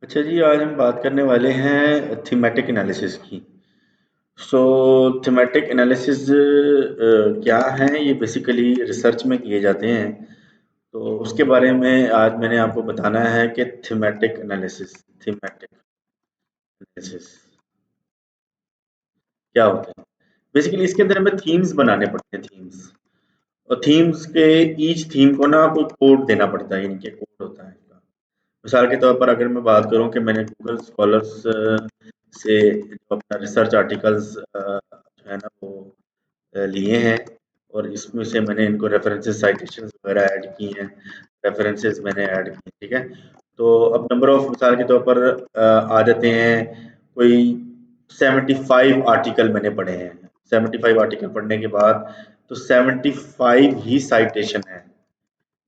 अच्छा जी, आज हम बात करने वाले हैं थीमेटिक एनालिसिस की। सो थीमेटिक एनालिसिस क्या है? ये बेसिकली रिसर्च में किए जाते हैं। तो उसके बारे में आज मैंने आपको बताना है कि थीमेटिक एनालिसिस क्या होता है। बेसिकली इसके अंदर हमें थीम्स बनाने पड़ते हैं, थीम्स। और थीम्स के ईच थीम को ना कोई कोड देना पड़ता है, इनके कोड होता है इसका। मिसाल के तौर पर अगर मैं बात करूं कि मैंने गूगल स्कॉलर्स से जो अपना रिसर्च आर्टिकल्स जो है ना वो लिए हैं, और इसमें से मैंने इनको रेफरेंसेस साइटेशंस वगैरह ऐड की हैं, रेफरेंसेस मैंने ऐड किए, ठीक है। तो अब नंबर ऑफ मिसाल के तौर पर आ जाते हैं कोई 75 आर्टिकल मैंने पढ़े हैं। 75 आर्टिकल पढ़ने के बाद तो 75 ही साइटेशन है,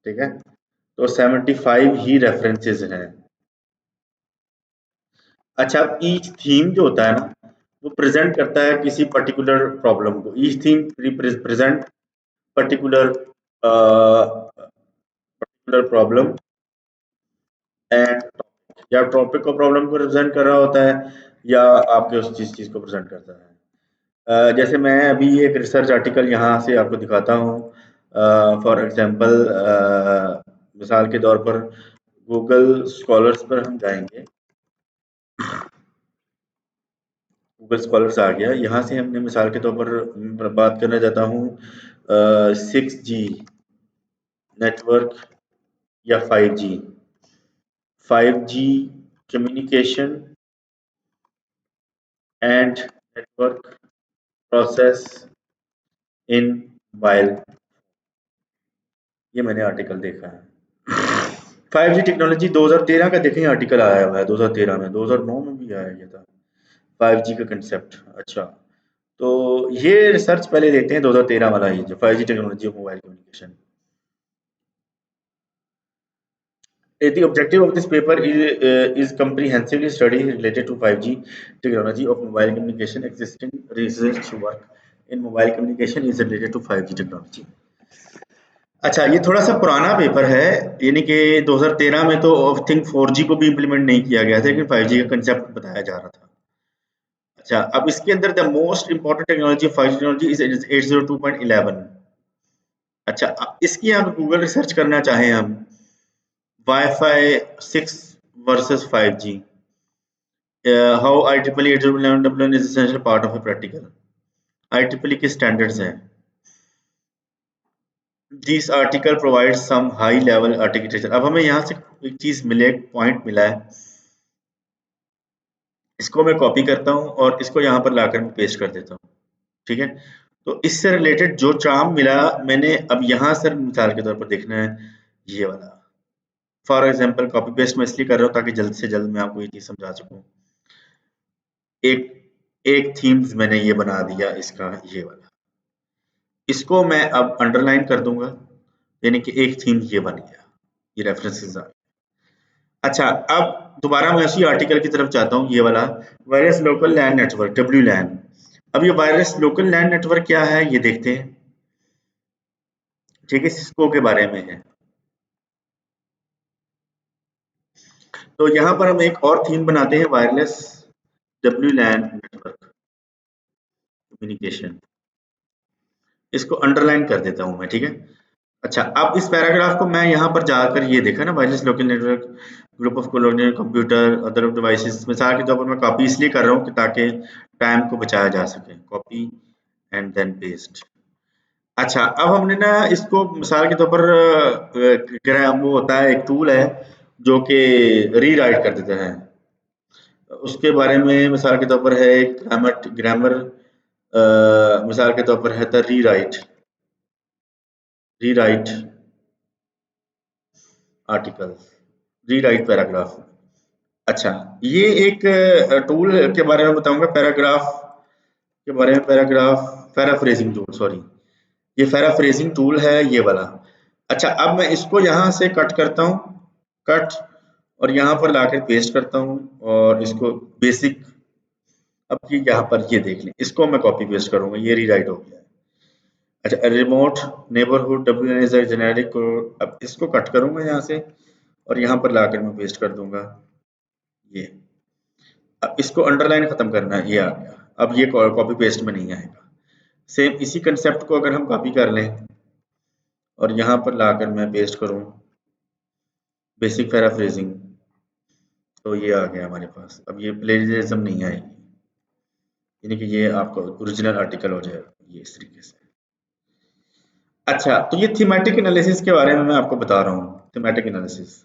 ठीक है। तो 75 ही रेफरेंसेस हैं। अच्छा, अब ईच थीम जो होता है ना, वो प्रेजेंट करता है किसी पर्टिकुलर प्रॉब्लम को। Each theme present particular particular problem and या टॉपिक को, प्रॉब्लम को रिप्रेजेंट कर रहा होता है, या आपके उस चीज को प्रेजेंट करता है। जैसे मैं अभी एक रिसर्च आर्टिकल यहाँ से आपको दिखाता हूँ। फॉर एग्जांपल, मिसाल के तौर पर गूगल स्कॉलर्स पर हम जाएंगे। गूगल स्कॉलर्स आ गया, यहाँ से हमने मिसाल के तौर पर बात करना चाहता हूँ 6G नेटवर्क या 5G। 5G communication and network process in mobile, ये मैंने आर्टिकल देखा है। 5G टेक्नोलॉजी 2013 का देखें आर्टिकल आया हुआ है, 2013 में, 2009 में भी आया ये था। 5G का कंसेप्ट, अच्छा। तो ये रिसर्च पहले लेते हैं 2013 वाला ही, जो 5G technology of mobile communication. The objective of this paper is comprehensively study related to 5G technology of mobile communication. Existing research work in mobile communication is related to 5G technology. अच्छा, ये थोड़ा सा पुराना paper है, यानी कि 2013 में तो आई थिंक 4G को भी इम्प्लीमेंट नहीं किया गया था, लेकिन 5G का कंसेप्ट बताया जा रहा था। अच्छा, अब इसके अंदर the most important technology of 5G technology is 802.11। अच्छा, इसकी अगर गूगल रिसर्च करना चाहें हम, wifi 6 versus 5G, how IEEE 802.11 is essential part of a practical। IEEE के स्टैंडर्ड्स हैं। This article provide some high level articulation. अब हमें यहाँ से एक चीज मिले, एक पॉइंट मिला है, इसको मैं कॉपी करता हूँ और इसको यहाँ पर लाकर मैं पेस्ट कर देता हूँ, ठीक है। तो इससे रिलेटेड जो चार्म मिला मैंने, अब यहाँ से मिसाल के तौर पर देखना है ये वाला। फॉर एग्जाम्पल कॉपी पेस्ट मैं इसलिए कर रहा हूँ ताकि जल्द से जल्द मैं आपको ये चीज समझा सकूँ। एक एक थीम्स मैंने ये बना दिया इसका, ये वाला। इसको मैं अब अंडरलाइन कर दूंगा, यानी कि एक थीम ये बन गया, ये रेफरेंसेस आ गए। अच्छा, अब दोबारा मैं उसी आर्टिकल की तरफ जाता हूँ, ये वाला wireless local LAN network, WLAN। अब ये वायरलेस लोकल लैन नेटवर्क क्या है ये देखते हैं, ठीक है, सिस्को के बारे में है। तो यहाँ पर हम एक और थीम बनाते हैं, वायरलेस WLAN नेटवर्क कम्युनिकेशन। इसको अंडरलाइन कर देता हूँ मैं, ठीक है। अच्छा, अब इस पैराग्राफ को मैं यहाँ पर जाकर ये देखा ना, wireless local network group of colonial computer other devices, मिसाल के तौर पर मैं कॉपी इसलिए कर रहा हूँ कि ताकि टाइम को बचाया जा सके। Copy and then paste. अच्छा, अब हमने ना इसको मिसाल के तौर पर वो होता है, एक टूल है जो कि रीराइट कर देता है। उसके बारे में मिसाल के तौर पर है एक ग्रामर, मिसाल के तौर पर है the rewrite article, rewrite paragraph. अच्छा, ये एक टूल के बारे में बताऊंगा, पैराग्राफ के बारे में। पैराफ्रेजिंग टूल, सॉरी, ये पैराफ्रेजिंग टूल है ये वाला। अच्छा, अब मैं इसको यहाँ से कट करता हूँ, कट, और यहाँ पर लाकर पेस्ट करता हूँ, और इसको बेसिक, अब ये यहाँ पर ये देख लें, इसको मैं कॉपी पेस्ट करूंगा, ये रीराइट हो गया है। अच्छा, remote neighbourhood WLAN is generic, अब इसको कट करूंगा यहाँ से और यहाँ पर लाकर मैं पेस्ट कर दूंगा ये। अब इसको अंडरलाइन खत्म करना है, ये आ गया। अब ये कॉपी पेस्ट में नहीं आएगा। सेम इसी कंसेप्ट को अगर हम कॉपी कर लें और यहाँ पर लाकर मैं पेस्ट करूँ बेसिक पैराफ्रेजिंग, तो ये आ गया हमारे पास। अब ये प्लेजरिज्म नहीं आएगी, यानी कि ये आपका ओरिजिनल आर्टिकल हो जाएगा ये इस तरीके से। अच्छा, तो ये थीमेटिक एनालिसिस के बारे में मैं आपको बता रहा हूँ, थीमेटिक एनालिसिस।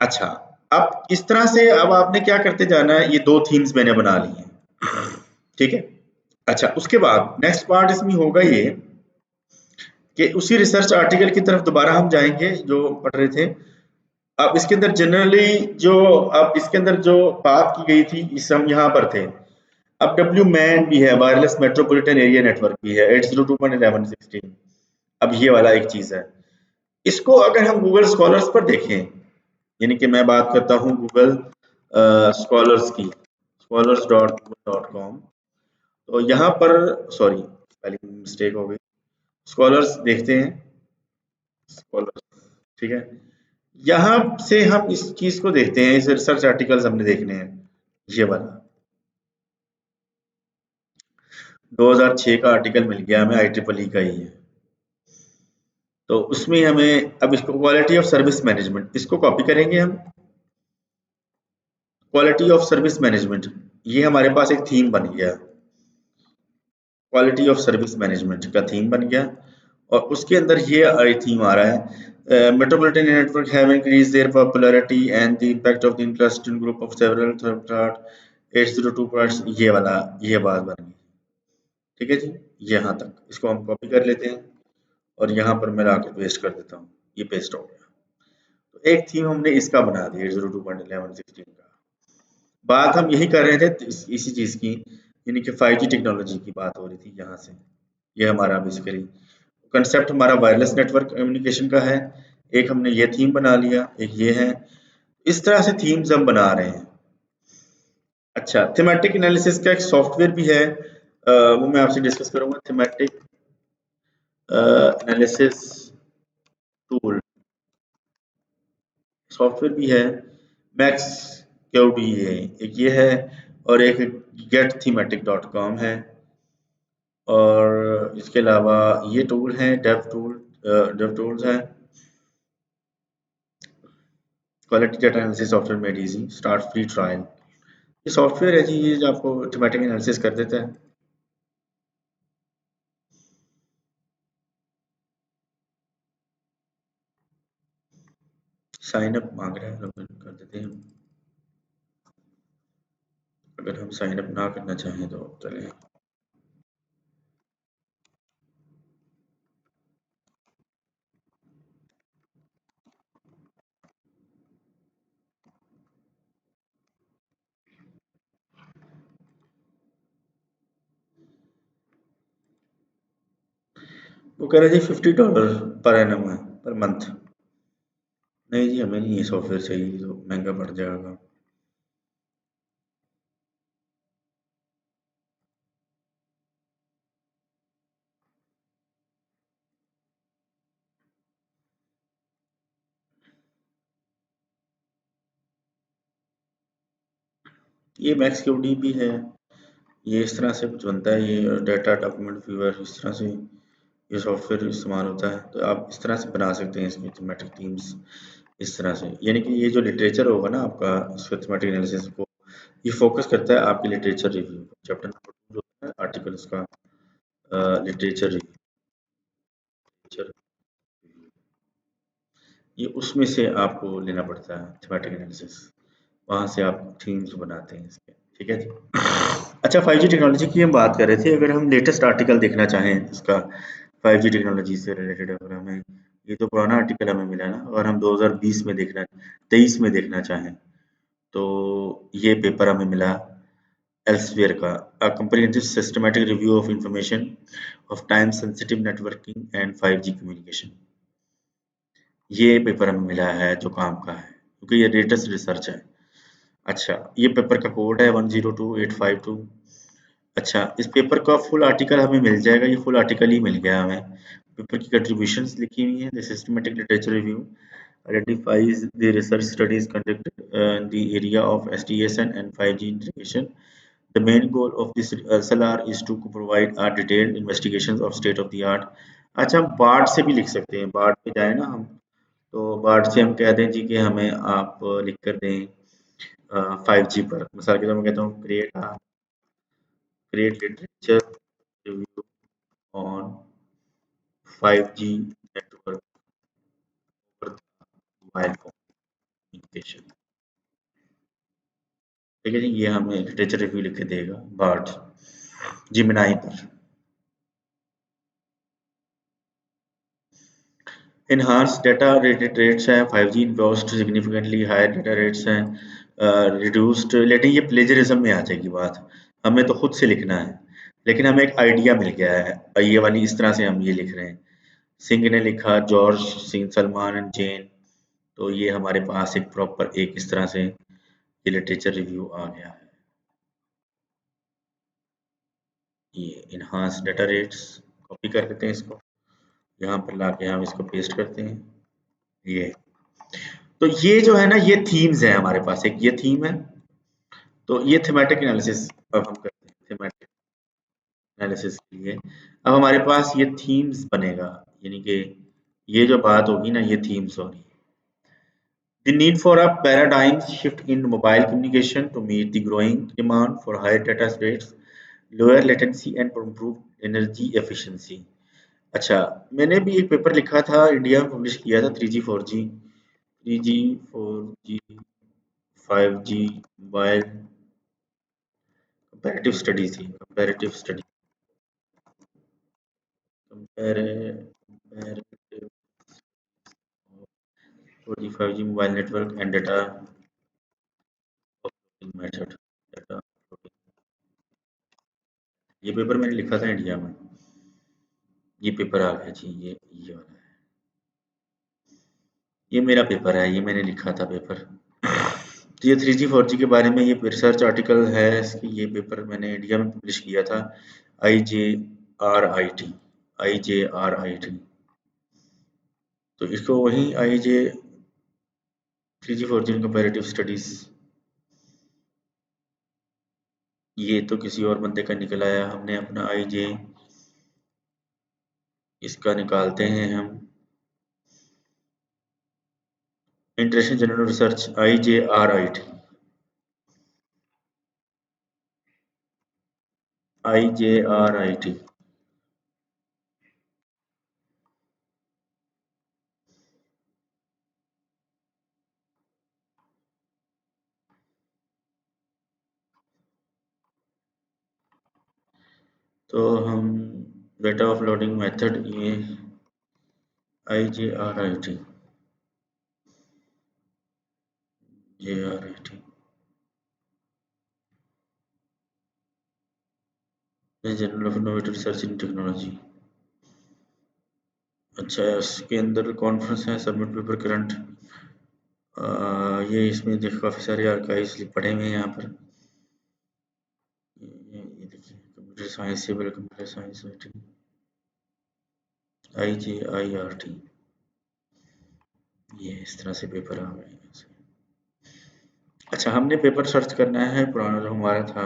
अच्छा, अब इस तरह से अब आपने क्या करते जाना है, ये 2 थीम्स मैंने बना ली हैं, ठीक है। अच्छा, उसके बाद नेक्स्ट पार्ट इसमें होगा ये कि उसी रिसर्च आर्टिकल की तरफ दोबारा हम जाएंगे जो पढ़ रहे थे। अब इसके अंदर जनरली जो अब इसके अंदर जो बात की गई थी, इस हम यहाँ पर थे। अब डब्ल्यू मैन भी है, वायरलेस मेट्रोपॉलिटन एरिया नेटवर्क भी है, 802.1116। अब ये वाला एक चीज है। इसको अगर हम गूगल स्कॉलर्स पर देखें, यानी कि मैं बात करता हूँ गूगल स्कॉलर्स की, scholars.google.com, तो यहाँ पर सॉरी पहली मिस्टेक हो गई, स्कॉलर्स देखते हैं, स्कॉलर्स, ठीक है। यहाँ से हम इस चीज को देखते हैं, इस रिसर्च आर्टिकल्स हमने देखने हैं, ये वाला 2006 का आर्टिकल मिल गया हमें, IEEE का ही है। तो उसमें हमें अब इसको क्वालिटी ऑफ सर्विस मैनेजमेंट, इसको कॉपी करेंगे हम। क्वालिटी ऑफ सर्विस मैनेजमेंट, ये हमारे पास एक थीम बन गया, क्वालिटी ऑफ सर्विस मैनेजमेंट का थीम बन गया। और उसके अंदर ये थीम आ रहा है, metropolitan network have increased their popularity and the impact of the interesting group of several third 802 parts, ये वाला ये बात बन गई, ठीक है जी। यहाँ तक इसको हम कॉपी कर लेते हैं और यहाँ पर मैं लाकर पेस्ट कर देता हूँ, ये पेस्ट हो गया। तो एक थीम हमने इसका बना दिया 802.1116 का। बात हम यही कर रहे थे इसी चीज की, यानी कि 5G टेक्नोलॉजी की बात हो रही थी यहाँ से। ये हमारा बेसिकली कंसेप्ट हमारा वायरलेस नेटवर्क कम्युनिकेशन का है। एक हमने ये थीम बना लिया, एक ये है, इस तरह से थीम्स हम बना रहे हैं। अच्छा, थीमेटिक एनालिसिस का एक सॉफ्टवेयर भी है, वो मैं आपसे डिस्कस करूंगा, थीमेटिक एनालिसिस टूल सॉफ्टवेयर भी है, मैक्स क्यूडी है एक, ये है, और एक getthematic.com है। और इसके अलावा ये टूल है, डेव टूल्स है, quality data analysis software made easy, start free trial. ये सॉफ्टवेयर है जी, ये जो आपको थीमेटिक एनालिसिस कर देता है। साइन अप मांग रहा है, लॉगिन कर देते हैं। अगर हम साइन अप ना करना चाहें तो चलें। वो कह रहे जी $50 पर एनम है, पर मंथ। नहीं जी, हमें नहीं ये सॉफ्टवेयर चाहिए, तो महंगा पड़ जाएगा। ये मैक्स क्यूडी भी है, ये इस तरह से कुछ बनता है, ये डाटा डॉक्यूमेंट व्यूअर, इस तरह से ये सॉफ्टवेयर इस्तेमाल होता है। तो आप इस तरह से बना सकते हैं इसकी थीमेटिक टीम्स, इस तरह से। यानी कि ये जो लिटरेचर होगा ना आपका, इसका थीमेटिक एनालिसिस को ये फोकस करता है आपकी लिटरेचर रिव्यू, चैप्टर नंबर 2 जो है आर्टिकल उसका लिटरेचर रिव्यू, ये उसमें से आपको लेना पड़ता है थीमेटिक एनालिसिस, वहाँ से आप थीम्स बनाते हैं इसके, ठीक है जी। अच्छा, 5G टेक्नोलॉजी की हम बात कर रहे थे, अगर हम लेटेस्ट आर्टिकल देखना चाहें इसका 5G टेक्नोलॉजी से रिलेटेड, अगर हमें ये तो पुराना आर्टिकल हमें मिला ना, और हम 2020 में देखना 23 में देखना चाहें तो ये पेपर हमें मिला एल्सवेयर का, a comprehensive systematic review of information of time sensitive networking and 5G communication. ये पेपर हमें मिला है जो काम का है, क्योंकि ये लेटेस्ट रिसर्च है। अच्छा, ये पेपर का कोड है 102852। अच्छा, इस पेपर का फुल आर्टिकल हमें मिल जाएगा, ये फुल आर्टिकल ही मिल गया हमें। पेपर की कंट्रीब्यूशंस लिखी हुई हैं, the systematic literature review, identifies the research studies conducted in the area of SDSN and 5G integration. The main goal of this SLR is to provide a detailed investigations of state of the art. अच्छा हम BART से भी लिख सकते हैं, BART पे जाए ना हम, तो बार्ट से हम कह दें जी कि हमें आप लिख कर दें 5G पर, मिसाल के तौर पर मैं कहता हूँ create literature review on 5G network for mobile communication। ठीक है जी, ये हमें लिटरेचर रिव्यू लिख के देगा बार्ट जिमिनाई पर। Enhanced data rates हैं, 5G involved significantly higher data rates हैं, reduced, लेकिन ये प्लेजरिज्म में आ जाएगी बात, हमें तो खुद से लिखना है, लेकिन हमें एक आइडिया मिल गया है, ये वाली इस तरह से हम ये लिख रहे हैं। सिंह ने लिखा जॉर्ज सिंह सलमान एंड जेन, तो ये हमारे पास एक प्रॉपर एक इस तरह से ये लिटरेचर रिव्यू आ गया है। ये इनहांस डाटा रेट्स कॉपी कर लेते हैं, इसको यहाँ पर लाके हम इसको पेस्ट करते हैं। ये तो ये जो है ना, ये थीम्स है हमारे पास, एक ये थीम है, तो ये थीमेटिक एनालिसिस अब हम करते हैं। थीमेटिक एनालिसिस के लिए अब हमारे पास ये थीम्स बनेगा, यानी कि ये जो बात होगी ना, ये थीम्स होगी। The need for a paradigm shift in mobile communication to meet the growing demand for higher data rates, lower latency and improved energy efficiency। अच्छा, मैंने भी एक पेपर लिखा था, इंडिया में पब्लिश किया था, 3G 4G 3G 4G 5G mobile comparative study थी, comparative study, comparative 4G 5G mobile network and data uploading method, data uploading. ये पेपर मैंने लिखा था इंडिया में, ये पेपर आ गया जी, ये वाला है, ये मेरा पेपर है, ये मैंने लिखा था पेपर। तो ये 3G 4G के बारे में ये रिसर्च आर्टिकल है, इसकी ये पेपर मैंने इंडिया में पब्लिश किया था, IJRIT, IJRIT। तो इसको वही IJ 3G 4G comparative studies, ये तो किसी और बंदे का निकल आया, हमने अपना IJ इसका निकालते हैं हम, international journal research IJRIT, IJRIT। तो हम डेटा अपलोडिंग मेथड, ये IJRIT, JRIT, journal of innovative research in technology. अच्छा, इसके अंदर कॉन्फ्रेंस है, सबमिट पेपर करंट, ये इसमें देखो काफ़ी सारे आर्काइव्स पड़े हुए हैं यहाँ पर, ये देखिए computer science, civil computer science, IJIRT, ये इस तरह से पेपर आ गए हैं। अच्छा, हमने पेपर सर्च करना है पुराना जो हमारा था,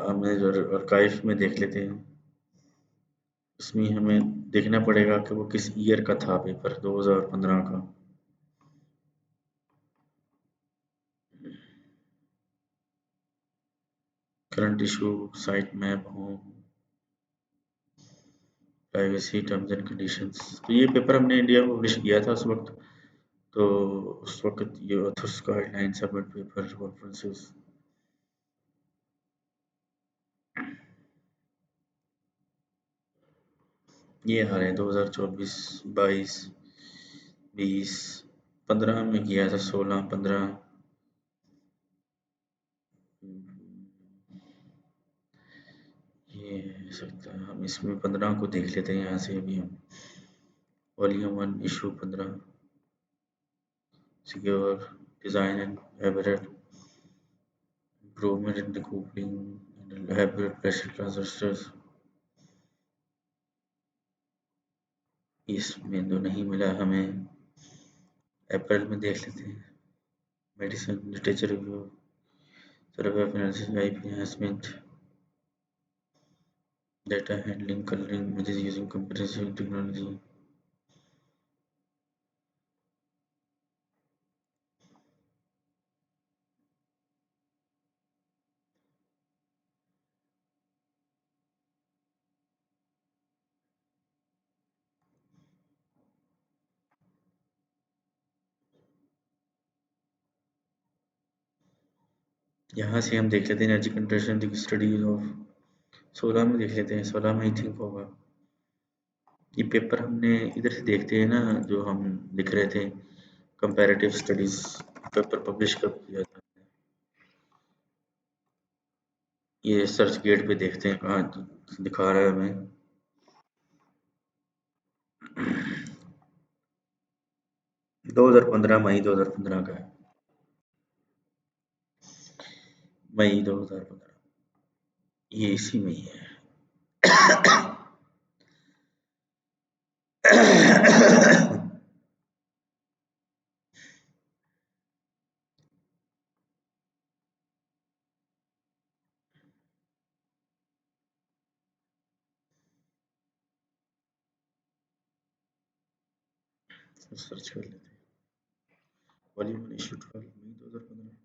हमें जो आर्काइव में देख लेते हैं, इसमें हमें देखना पड़ेगा कि वो किस ईयर का था पेपर, 2015 का। Current issue, site map, home, privacy terms and conditions, तो ये पेपर हमने इंडिया में पब्लिश किया था उस वक्त, तो उस वक्त ये authors guideline, submit paper, conferences, ये आ रहे हैं 2024, 22, 20, 15 में किया था, 16, 15, ये हो सकता है, हम इसमें 15 को देख लेते हैं, यहाँ से अभी हम volume 1 issue 15, secure design and habit, improvement in cooling, habit pressure transistors, इसमें तो नहीं मिला हमें, अप्रैल में देख लेते हैं। Medicine literature review, survey of analysis, IP enhancement, data handling, colouring images using computer technology. यहाँ से हम देख लेते हैं एनर्जी कंजर्वेशन स्टडीज ऑफ 16 में देख लेते हैं, 16 में आई थिंक होगा। ये पेपर हमने इधर से देखते हैं ना, जो हम लिख रहे थे कंपैरेटिव स्टडीज पेपर पब्लिश कब किया था। ये सर्च गेट पे देखते हैं कहाँ दिखा रहा है हमें। 2015, मई 2015 का है, मई 2015, ये इसी में ही है। सर्च कर लेते हैं। वॉल्यूम 1 इशू 12 मई 2015,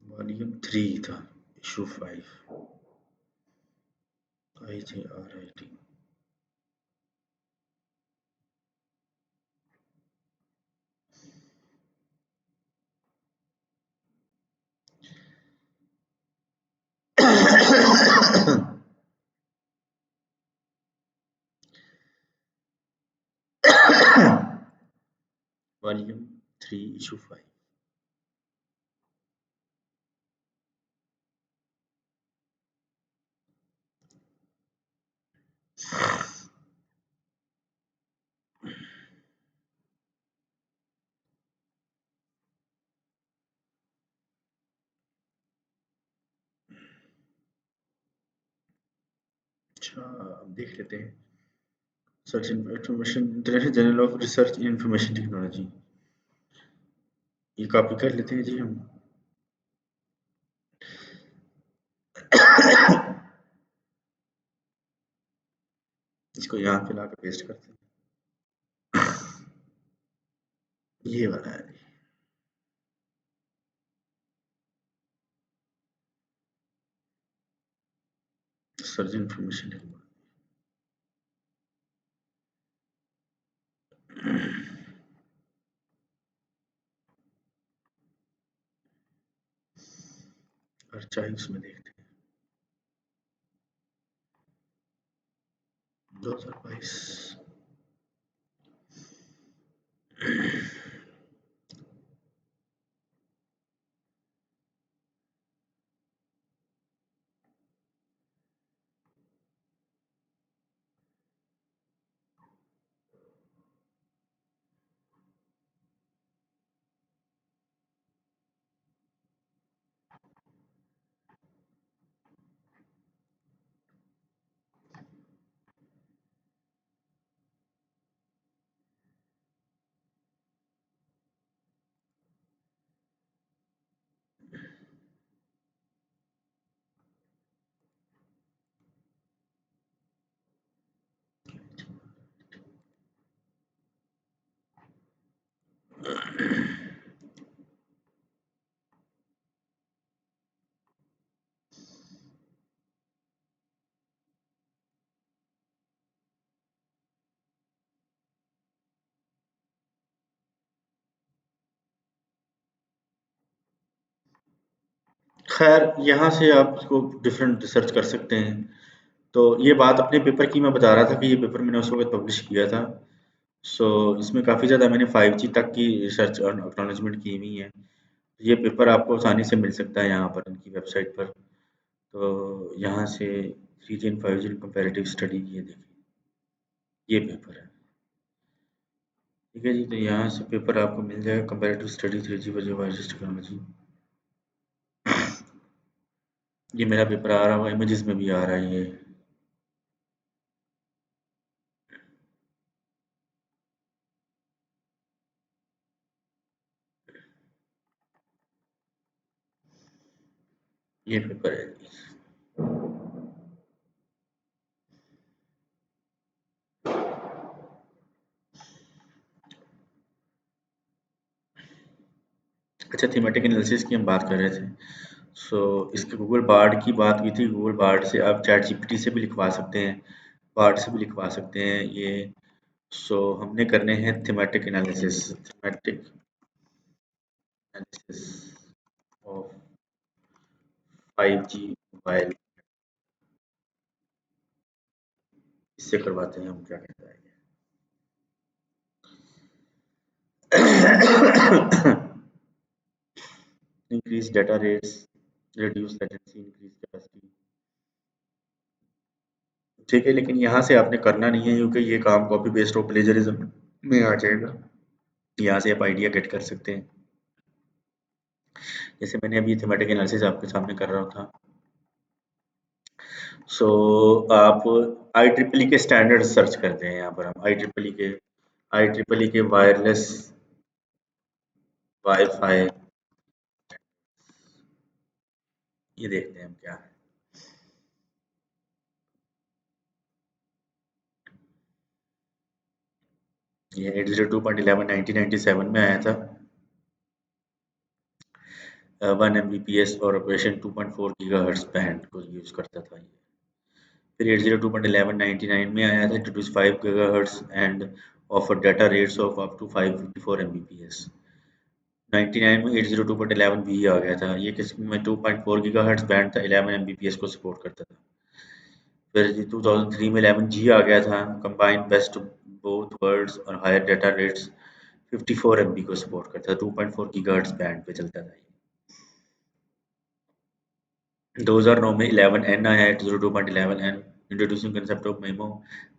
वॉल्यूम 3 था, इशू 5, IJRIT। Volume 3 issue 5। अच्छा, अब देख लेते हैं search information, international journal of research in information technology. ये कॉपी कर लेते हैं जी हम। इसको यहाँ पे ला के पेस्ट करते हैं। ये वाला है, सर्च इंफॉर्मेशन टेक्नोलॉजी। और चाहे उसमें देखते हैं 2022। खैर, यहाँ से आप इसको डिफरेंट रिसर्च कर सकते हैं। तो ये बात अपने पेपर की मैं बता रहा था कि ये पेपर मैंने उस वक़्त पब्लिश किया था। सो इसमें काफ़ी ज़्यादा मैंने 5G तक की रिसर्च और एक्नॉलेजमेंट की हुई है। ये पेपर आपको आसानी से मिल सकता है यहाँ पर उनकी वेबसाइट पर। तो यहाँ से 3G and 5G comparative study, ये देखिए, ये पेपर है। ठीक है जी, तो यहाँ से पेपर आपको मिल जाएगा, comparative study 3G wireless technology. ये मेरा पेपर आ रहा है, इमेजेस में भी आ रहा है ये। ये पेपर है जी। अच्छा, थीमेटिक एनालिसिस की हम बात कर रहे थे। सो इसके गूगल बार्ड की बात की थी। गूगल बार्ड से आप चैट जीपीटी से भी लिखवा सकते हैं, बार्ड से भी लिखवा सकते हैं ये। सो हमने करने हैं thematic analysis, thematic analysis of 5G mobile. इससे करवाते हैं हम, क्या कहता है। Increase data rates, reduce latency, increase capacity. ठीक है, लेकिन यहाँ से आपने करना नहीं है क्योंकि ये काम कॉपी पेस्ट और प्लेजरिज्म में आ जाएगा। यहाँ से आप आइडिया गेट कर सकते हैं। जैसे मैंने अभी थीमेटिक एनालिसिस आपके सामने कर रहा था। सो आप IEEE के स्टैंडर्ड सर्च करते हैं। यहाँ पर हम IEEE के वायरलेस वाईफाई, ये देखते हैं हम क्या है। ये 802.11 1997 में आया था। 1 Mbps और ऑपरेशन 2.4 गीगाहर्ट्ज बैंड को यूज करता था ये। फिर 802.11 में आया था, introduce 5 gigahertz and offer data rates of up to 554 Mbps। 99 में 802.11 भी आ गया था। ये किसमें 2.4 गीगाहर्ट्ज बैंड था, 11 Mbps को सपोर्ट करता था। फिर 2003 में 11G आ गया था, कंबाइन बेस्ट बोथ वर्ल्ड्स और हायर डाटा रेट्स, 54 MB को सपोर्ट करता था, 2.4 गीगाहर्ट्ज बैंड पे चलता था। 2009 में 11N आया है, 202.11N, introducing concept of memo,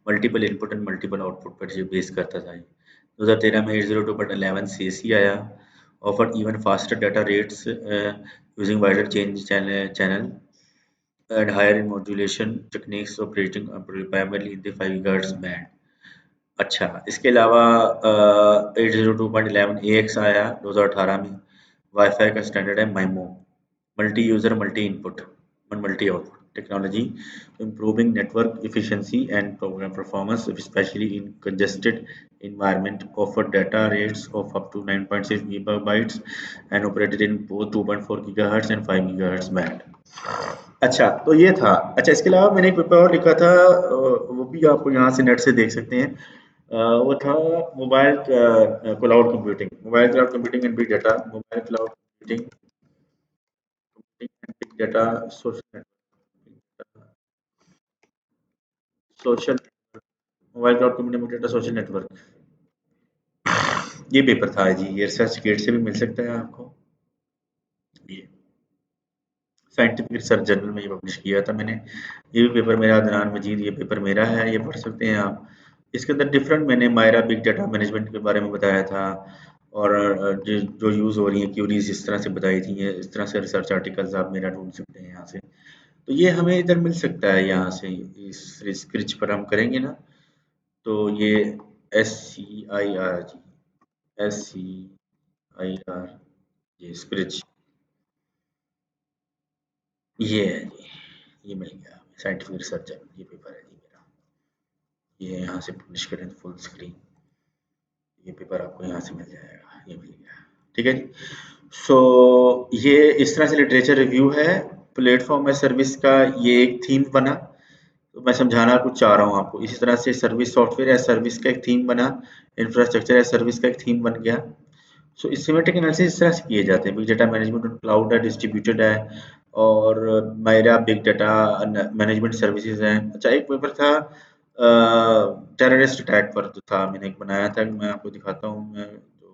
multiple input and multiple output पर ये बेस करता था ये। 2013 में 802.11 CC आया, offered even faster data rates using wider change channel and higher in modulation techniques operating primarily in the 5 GHz band। अच्छा, इसके अलावा 802.11 AX आया 2018 में। वाईफाई का स्टैंडर्ड है माइमो, मल्टी यूजर मल्टी इनपुट और multi output technology, improving network efficiency and program performance, especially in congested environment, offer data rates of up to 9.6 gigabytes and operated in both 2.4 gigahertz and 5 gigahertz band। अच्छा, तो ये था। अच्छा, इसके अलावा मैंने एक पेपर और लिखा था, वो भी आप यहाँ से नेट से देख सकते हैं। वो था mobile cloud computing, mobile cloud computing and big data, mobile cloud computing and big data, social social mobile cloud computing big data social network. ये पेपर था जी, ये रिसर्च गेट से भी मिल सकता है आपको। ये साइंटिफिक रिसर्च जर्नल में ये पब्लिश किया था मैंने। ये भी पेपर मेरा, अदनान मजीद, ये पेपर मेरा है, ये पढ़ सकते हैं आप। इसके अंदर डिफरेंट मैंने मायरा बिग डाटा मैनेजमेंट के बारे में बताया था, और जो जो यूज़ हो रही हैं क्यूरीज इस तरह से बताई थी, ये इस तरह से रिसर्च आर्टिकल्स आप मेरा ढूंढ सकते हैं यहाँ से। तो ये हमें इधर मिल सकता है यहाँ से, इस स्क्रिच पर हम करेंगे ना, तो ये SCIR जी, SCIR, ये स्क्रिच, ये है जी, ये मिल गया साइंटिफिक रिसर्च जर्नल, ये पेपर है जी मेरा। ये यहाँ से पब्लिश करें फुल स्क्रीन, ये पेपर आपको यहाँ से मिल जाएगा, ये मिल गया। ठीक है जी। सो ये इस तरह से लिटरेचर रिव्यू है। प्लेटफॉर्म एज सर्विस का ये एक थीम बना, तो मैं समझाना कुछ चाह रहा हूँ आपको। इसी तरह से सर्विस, सॉफ्टवेयर एज सर्विस का एक थीम बना, इंफ्रास्ट्रक्चर एज सर्विस का एक थीम बन गया। सो सिमेंटिक एनालिसिस इस तरह से किए जाते हैं। Big data management on cloud है, डिस्ट्रीब्यूटेड है, और मायरा बिग डाटा मैनेजमेंट सर्विसेज हैं। अच्छा, एक पेपर था टेररिस्ट अटैक पर, जो था मैंने एक बनाया था, मैं आपको दिखाता हूँ। मैं जो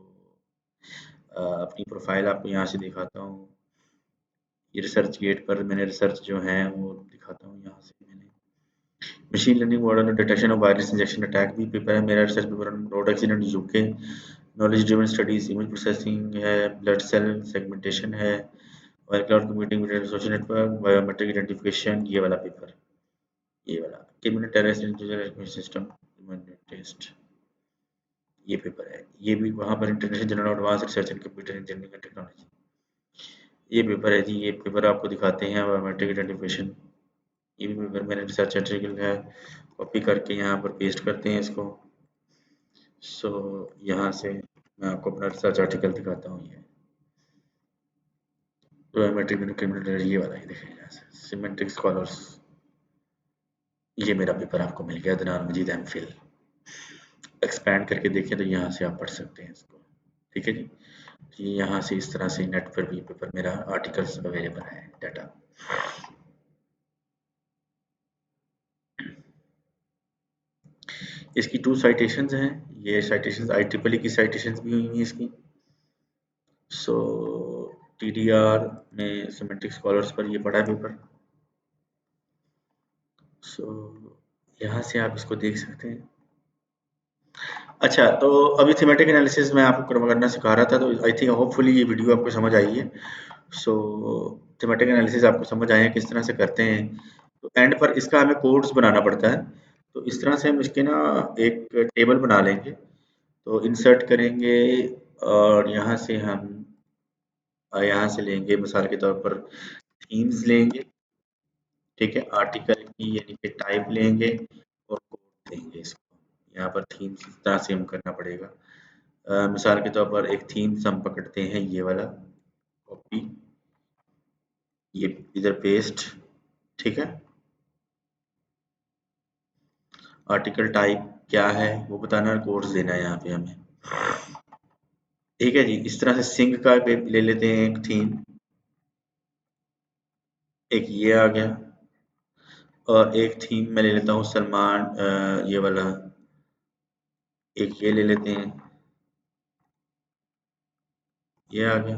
अपनी प्रोफाइल आपको यहाँ से दिखाता हूँ, ये रिसर्च गेट पर मैंने रिसर्च जो है वो दिखाता हूँ यहाँ से। मैंने मशीन लर्निंग मॉडल और detection of virus injection attack भी पेपर है मेरा, research paper on road accident UK, knowledge driven studies, image processing है, ब्लड सेल सेगमेंटेशन है, wire cloud computing, social network, biometric identification, ये वाला पेपर, ये वाला क्रिमिनल टेररिस्ट सिस्टम टेस्ट, ये पेपर है। ये भी वहाँ पर international journal of advance research in computer engineering and technology, ये पेपर है जी, ये पेपर आपको दिखाते हैं बायोमेट्रिक आइडेंटिफिकेशन। ये भी पेपर मैंने रिसर्च आर्टिकल है, कॉपी करके यहाँ पर पेस्ट करते हैं इसको। सो यहाँ से मैं आपको अपना रिसर्च आर्टिकल दिखाता हूँ। ये बायोमेट्रिक क्रिमिनल, ये वाला, ये देखें यहाँ से सिमेंटिक स्कॉलर्स। ये मेरा पेपर आपको मिल गया, अदनान मजीद एमफिल। एक्सपैंड करके देखें तो यहाँ से आप पढ़ सकते हैं इसको। ठीक है जी, ये यहाँ से इस तरह से नेट पर भी पेपर मेरा आर्टिकल्स अवेलेबल है, डाटा। इसकी 2 साइटेशंस हैं। ये साइटेशंस IEEE की साइटेशंस भी हुई हैं इसकी। सो TDR में सिमेंटिक स्कॉलर्स पर ये पढ़ा है पेपर। सो यहाँ से आप इसको देख सकते हैं। अच्छा, तो अभी थीमेटिक एनालिसिस मैं आपको करना सिखा रहा था, तो आई थिंक होपफुली ये वीडियो आपको समझ आई है। सो थीमेटिक एनालिसिस आपको समझ आए हैं किस तरह से करते हैं। तो एंड पर इसका हमें कोड्स बनाना पड़ता है। तो इस तरह से हम इसके ना एक टेबल बना लेंगे। तो इंसर्ट करेंगे और यहाँ से हम यहाँ से लेंगे मिसाल के तौर पर थीम्स लेंगे। ठीक है, आर्टिकल की यानी कि टाइप लेंगे और कोड देंगे इसको। यहाँ पर थीम्स इस तरह से हम करना पड़ेगा। मिसाल के तौर पर एक थीम्स हम पकड़ते हैं, ये वाला, कॉपी, ये इधर पेस्ट। ठीक है, आर्टिकल टाइप क्या है वो बताना, कोड्स देना है यहाँ पे हमें। ठीक है जी, इस तरह से सिंह का ले लेते हैं एक थीम, एक ये आ गया, और एक थीम मैं ले लेता हूँ सलमान, ये वाला, एक ये ले लेते हैं, ये आ गया।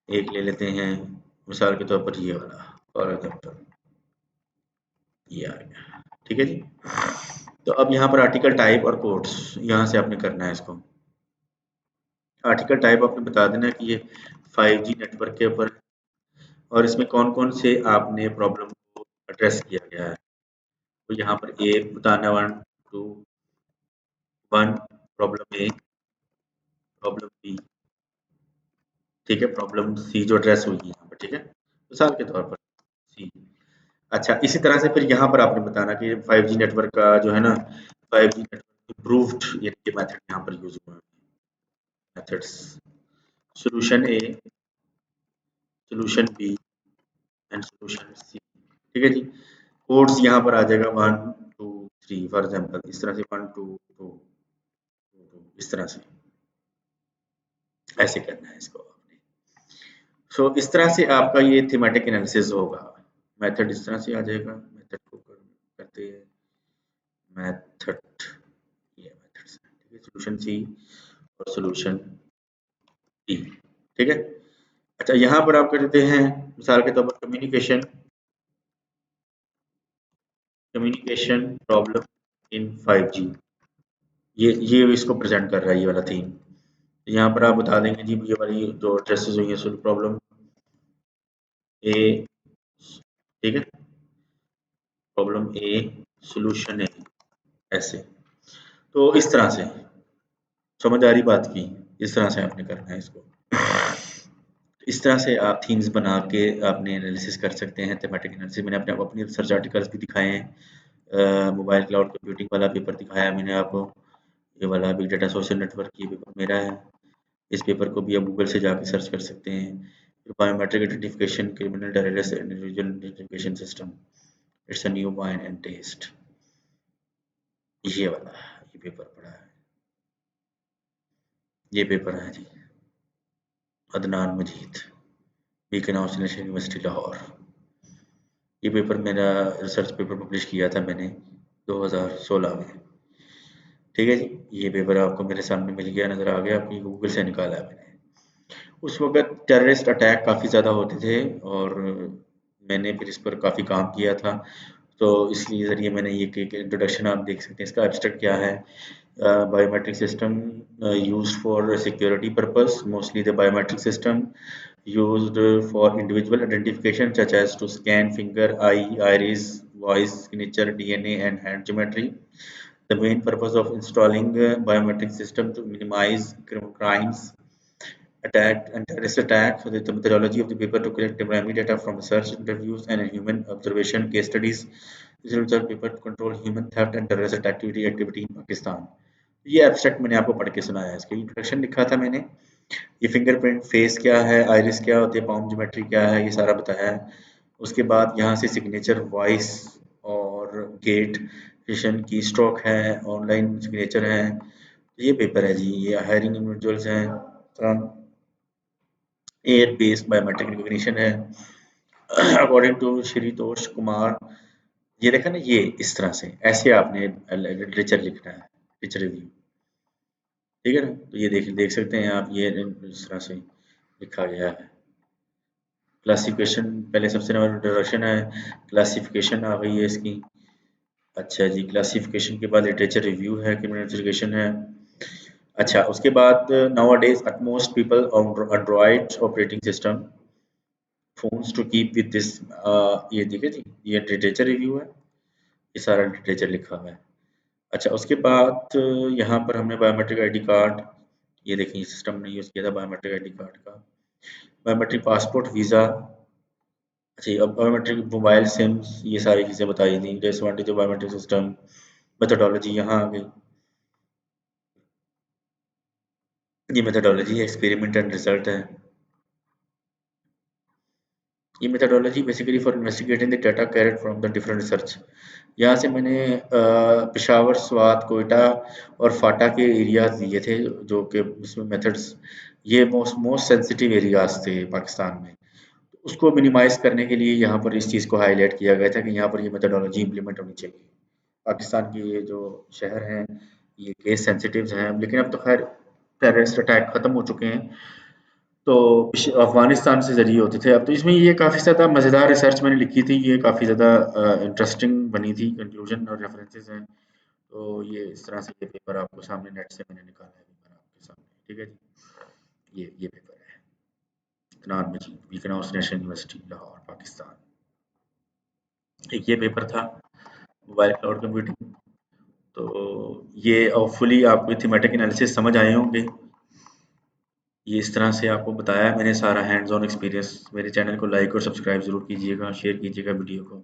एक ले लेते हैं मिसाल के तौर पर ये वाला, फॉर एग्जाम्पल ये आ गया। ठीक है जी, तो अब यहाँ पर आर्टिकल टाइप और कोड्स यहाँ से आपने करना है इसको। आर्टिकल टाइप आपने बता देना कि ये 5G नेटवर्क के ऊपर, और इसमें कौन-कौन से आपने प्रॉब्लम को एड्रेस किया गया है। तो यहाँ पर ए बताना, 1, 2, 1 प्रॉब्लम ए, प्रॉब्लम बी, ठीक है, प्रॉब्लम सी जो एड्रेस हुई है यहाँ पर, ठीक है, मिसाल के तौर पर सी। अच्छा, इसी तरह से फिर यहाँ पर आपने बताना कि 5G नेटवर्क का जो है ना, 5G नेटवर्क इम्प्रूव्ड ये मेथड यहाँ पर यूज हुए हैं, methods, solution A, solution B and solution C. ठीक है जी, कोड्स यहाँ पर आ जाएगा 1, 2, 3 फॉर एग्जांपल, इस तरह से 1, 2, 2, 2, इस तरह से ऐसे करना है इसको आपने। सो इस तरह से आपका ये थीमेटिक एनालिसिस होगा। मेथड इस तरह से आ जाएगा, मेथड को करते हैं, मेथड, ये मेथड्स, ठीक है, सॉल्यूशन सी और सॉल्यूशन डी। ठीक है, अच्छा यहाँ पर आप कर देते हैं मिसाल के तौर पर communication, communication problem in 5G, ये इसको प्रेजेंट कर रहा है, ये वाला थीम। यहाँ पर आप बता देंगे जी ये वाली जो एड्रेसेस हुई है, प्रॉब्लम ए, ठीक है, प्रॉब्लम ए, सॉल्यूशन ए, ऐसे। तो इस तरह से समझ आ रही बात की, इस तरह से आपने करना है इसको। इस तरह से आप थीम्स बना के आपने एनालिसिस कर सकते हैं, थीमेटिक एनालिसिस। मैंने अपनी रिसर्च आर्टिकल्स भी दिखाए हैं, मोबाइल क्लाउड कंप्यूटिंग वाला पेपर दिखाया मैंने आपको, ये वाला बिग डेटा सोशल नेटवर्क, ये पेपर मेरा है। इस पेपर को भी आप गूगल से जाके सर्च कर सकते हैं। Biometric identification criminal terrorist individual identification system, it's a new wine and test, ये वाला ये पेपर पढ़ा है। ये पेपर है जी, Adnan Majeed, Beaconhouse university Lahore. ये पेपर मेरा रिसर्च पेपर पब्लिश किया था मैंने 2016 में। ठीक है जी, ये पेपर आपको मेरे सामने मिल गया, नज़र आ गया, आपकी गूगल से निकाला है मैंने। उस वक़्त टेररिस्ट अटैक काफ़ी ज़्यादा होते थे और मैंने फिर इस पर काफ़ी काम किया था। तो इसलिए ज़रिए मैंने ये एक इंट्रोडक्शन आप देख सकते हैं, इसका एब्स्ट्रैक्ट क्या है। Biometric system used for security purpose, mostly the biometric system used for individual identification such as to scan finger, eye, iris, voice, signature, DNA and hand geometry. The main purpose of installing a biometric system to minimize crimes attack and terrorist attack. So the methodology of the paper to collect primary data from research interviews and human observation case studies. Results of paper to control human theft and terrorist activity in Pakistan. ये abstract मैंने आपको पढ़ के सुनाया है, इसका introduction लिखा था मैंने। ये फिंगरप्रिंट, फेस क्या है, आइरिस क्या होती है, पाम ज्योमेट्री क्या है, ये सारा बताया है। उसके बाद यहाँ से सिग्नेचर, वॉइस और गेट, सेशन की स्ट्रोक है, ऑनलाइन सिग्नेचर है। ये पेपर है जी, ये हायरिंग इंडिविजुअल्स हैं, एयर बेस्ड बायोमेट्रिक रिकॉग्निशन है अकॉर्डिंग टू श्रीतोष कुमार। ये देखा ना, ये इस तरह से ऐसे आपने लिटरेचर लिखना है, लिटरेचर रिव्यू, ठीक है ना। तो ये देख देख सकते हैं आप, ये इस तरह से लिखा गया है। क्लासिफिकेशन पहले सबसे नंबर इंट्रोडक्शन है, क्लासिफिकेशन आ गई है इसकी। अच्छा जी, क्लासिफिकेशन के बाद लिटरेचर रिव्यू है, क्रिमिनल है। अच्छा, उसके बाद nowadays utmost people on android operating system phones to keep with this. ये देखिए जी, ये लिटरेचर रिव्यू है, ये सारा लिटरेचर लिखा हुआ है। अच्छा, उसके बाद यहाँ पर हमने बायोमेट्रिक आईडी कार्ड, ये देखिए सिस्टम ने यूज़ किया था बायोमेट्रिक आईडी कार्ड का, बायोमेट्रिक पासपोर्ट, वीज़ा। अच्छा, अब बायोमेट्रिक मोबाइल सिम्स, ये सारी चीज़ें बताई थी, disadvantage of biometric system, methodology यहाँ आ गई। ये मेथोडोलॉजी है, एक्सपेरिमेंट एंड रिजल्ट है। ये methodology basically for investigating the data carried from the different research. यहाँ से मैंने पेशावर, स्वात, कोयटा और फाटा के एरियाज दिए थे, जो कि इसमें मेथड्स, ये मोस्ट मोस्ट सेंसिटिव एरियाज थे पाकिस्तान में। उसको मिनिमाइज करने के लिए यहाँ पर इस चीज़ को हाईलाइट किया गया था कि यहाँ पर ये मेथोडोलॉजी इम्प्लीमेंट होनी चाहिए। पाकिस्तान के ये जो शहर हैं, ये केस सेंसिटिव हैं, लेकिन अब तो खैर टेररिस्ट अटैक ख़त्म हो चुके हैं, तो अफगानिस्तान से ज़रिए होते थे। अब तो इसमें ये काफ़ी ज़्यादा मज़ेदार रिसर्च मैंने लिखी थी, ये काफ़ी ज़्यादा इंटरेस्टिंग बनी थी, कंक्लूजन और रेफरेंसेस हैं। तो ये इस तरह से ये पेपर आपको सामने नेट से मैंने निकाला है, पेपर आपके सामने, ठीक है जी। ये पेपर है इकनॉन में जी, economics national university Lahore Pakistan. एक ये पेपर था मोबाइल क्लाउड कंप्यूटिंग। तो ये होपफुली आपको थीमेटिक एनालिसिस समझ आए होंगे। ये इस तरह से आपको बताया है मैंने सारा हैंड्स ऑन एक्सपीरियंस। मेरे चैनल को लाइक और सब्सक्राइब ज़रूर कीजिएगा, शेयर कीजिएगा वीडियो को।